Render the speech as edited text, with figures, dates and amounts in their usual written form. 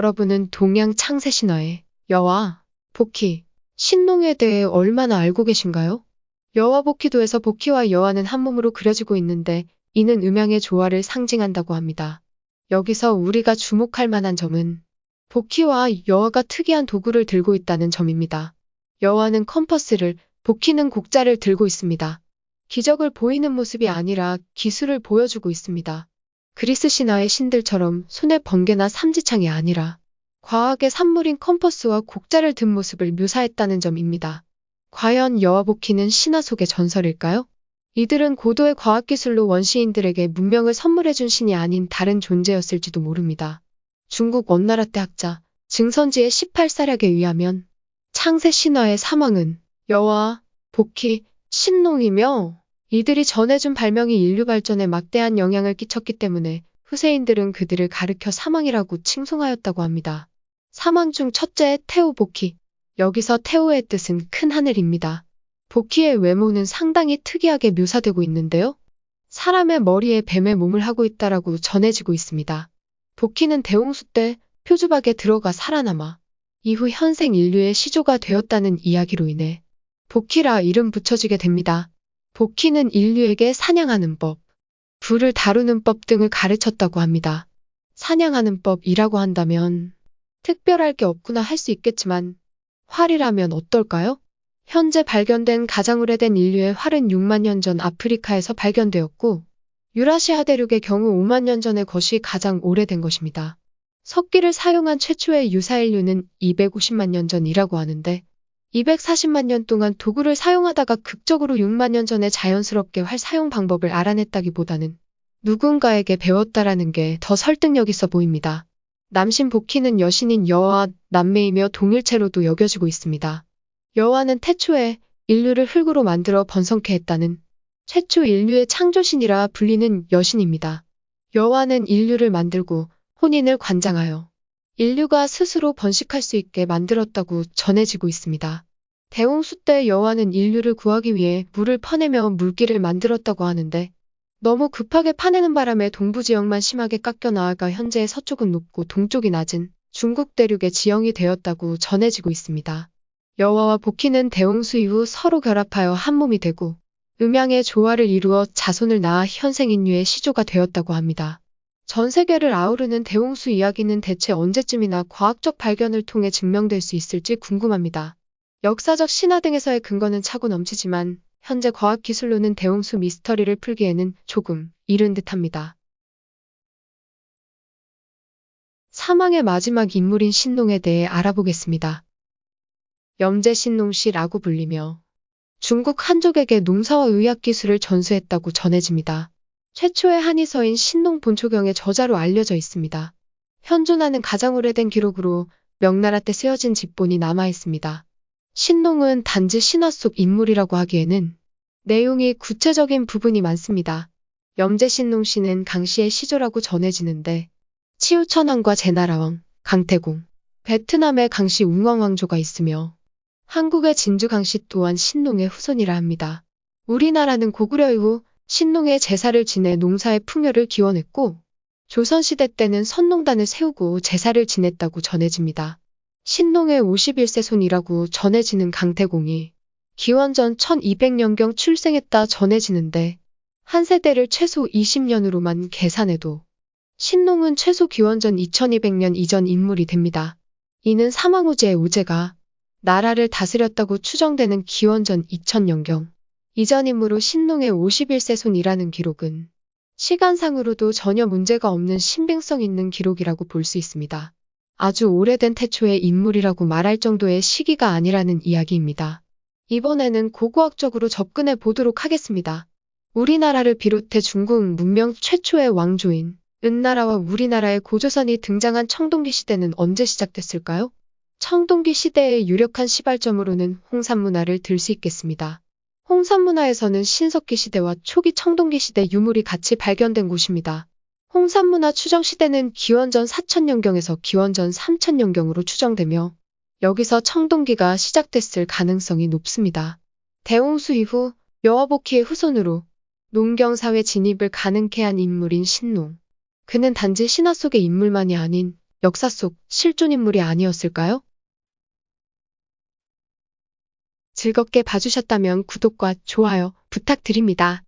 여러분은 동양 창세 신화의 여와, 복희, 신농에 대해 얼마나 알고 계신가요? 여와 복희도에서 복희와 여와는 한 몸으로 그려지고 있는데 이는 음양의 조화를 상징한다고 합니다. 여기서 우리가 주목할 만한 점은 복희와 여와가 특이한 도구를 들고 있다는 점입니다. 여와는 컴퍼스를, 복희는 곡자를 들고 있습니다. 기적을 보이는 모습이 아니라 기술을 보여주고 있습니다. 그리스 신화의 신들처럼 손에 번개나 삼지창이 아니라 과학의 산물인 컴퍼스와 곡자를 든 모습을 묘사했다는 점입니다. 과연 여와 복희는 신화 속의 전설일까요? 이들은 고도의 과학기술로 원시인들에게 문명을 선물해준 신이 아닌 다른 존재였을지도 모릅니다. 중국 원나라 때 학자 증선지의 18사략에 의하면 창세 신화의 사망은 여와, 복희, 신농이며 이들이 전해준 발명이 인류 발전에 막대한 영향을 끼쳤기 때문에 후세인들은 그들을 가르켜 사망이라고 칭송하였다고 합니다. 사망 중 첫째 태우 복희. 여기서 태우의 뜻은 큰 하늘입니다. 복희의 외모는 상당히 특이하게 묘사되고 있는데요. 사람의 머리에 뱀의 몸을 하고 있다라고 전해지고 있습니다. 복희는 대홍수 때 표주박에 들어가 살아남아 이후 현생 인류의 시조가 되었다는 이야기로 인해 복희라 이름 붙여지게 됩니다. 복희는 인류에게 사냥하는 법, 불을 다루는 법 등을 가르쳤다고 합니다. 사냥하는 법이라고 한다면 특별할 게 없구나 할 수 있겠지만 활이라면 어떨까요? 현재 발견된 가장 오래된 인류의 활은 6만 년 전 아프리카에서 발견되었고 유라시아 대륙의 경우 5만 년 전의 것이 가장 오래된 것입니다. 석기를 사용한 최초의 유사인류는 250만 년 전이라고 하는데 240만 년 동안 도구를 사용하다가 극적으로 6만 년 전에 자연스럽게 활 사용 방법을 알아냈다기보다는 누군가에게 배웠다라는 게 더 설득력 있어 보입니다. 남신 복희는 여신인 여와와 남매이며 동일체로도 여겨지고 있습니다. 여와는 태초에 인류를 흙으로 만들어 번성케 했다는 최초 인류의 창조신이라 불리는 여신입니다. 여와는 인류를 만들고 혼인을 관장하여 인류가 스스로 번식할 수 있게 만들었다고 전해지고 있습니다. 대홍수 때 여와는 인류를 구하기 위해 물을 퍼내며 물길을 만들었다고 하는데 너무 급하게 파내는 바람에 동부 지역만 심하게 깎여 나아가 현재의 서쪽은 높고 동쪽이 낮은 중국 대륙의 지형이 되었다고 전해지고 있습니다. 여와와 복희는 대홍수 이후 서로 결합하여 한 몸이 되고 음양의 조화를 이루어 자손을 낳아 현생 인류의 시조가 되었다고 합니다. 전 세계를 아우르는 대홍수 이야기는 대체 언제쯤이나 과학적 발견을 통해 증명될 수 있을지 궁금합니다. 역사적 신화 등에서의 근거는 차고 넘치지만 현재 과학기술로는 대홍수 미스터리를 풀기에는 조금 이른 듯합니다. 사망의 마지막 인물인 신농에 대해 알아보겠습니다. 염제신농씨라고 불리며 중국 한족에게 농사와 의학기술을 전수했다고 전해집니다. 최초의 한의서인 신농 본초경의 저자로 알려져 있습니다. 현존하는 가장 오래된 기록으로 명나라 때 쓰여진 집본이 남아있습니다. 신농은 단지 신화 속 인물이라고 하기에는 내용이 구체적인 부분이 많습니다. 염제신농 씨는 강씨의 시조라고 전해지는데 치우천왕과 제나라왕, 강태공, 베트남의 강씨 웅왕왕조가 있으며 한국의 진주 강씨 또한 신농의 후손이라 합니다. 우리나라는 고구려 이후 신농의 제사를 지내 농사의 풍요를 기원했고 조선시대 때는 선농단을 세우고 제사를 지냈다고 전해집니다. 신농의 51세 손이라고 전해지는 강태공이 기원전 1200년경 출생했다 전해지는데 한 세대를 최소 20년으로만 계산해도 신농은 최소 기원전 2200년 이전 인물이 됩니다. 이는 사망 후 제5제가 나라를 다스렸다고 추정되는 기원전 2000년경 이전 인물로 신농의 51세 손이라는 기록은 시간상으로도 전혀 문제가 없는 신빙성 있는 기록이라고 볼 수 있습니다. 아주 오래된 태초의 인물이라고 말할 정도의 시기가 아니라는 이야기입니다. 이번에는 고고학적으로 접근해 보도록 하겠습니다. 우리나라를 비롯해 중국 문명 최초의 왕조인 은나라와 우리나라의 고조선이 등장한 청동기 시대는 언제 시작됐을까요? 청동기 시대의 유력한 시발점으로는 홍산문화를 들 수 있겠습니다. 홍산문화에서는 신석기 시대와 초기 청동기 시대 유물이 같이 발견된 곳입니다. 홍산문화 추정 시대는 기원전 4000년경에서 기원전 3000년경으로 추정되며 여기서 청동기가 시작됐을 가능성이 높습니다. 대홍수 이후 여와 복희의 후손으로 농경사회 진입을 가능케 한 인물인 신농. 그는 단지 신화 속의 인물만이 아닌 역사 속 실존 인물이 아니었을까요? 즐겁게 봐주셨다면 구독과 좋아요 부탁드립니다.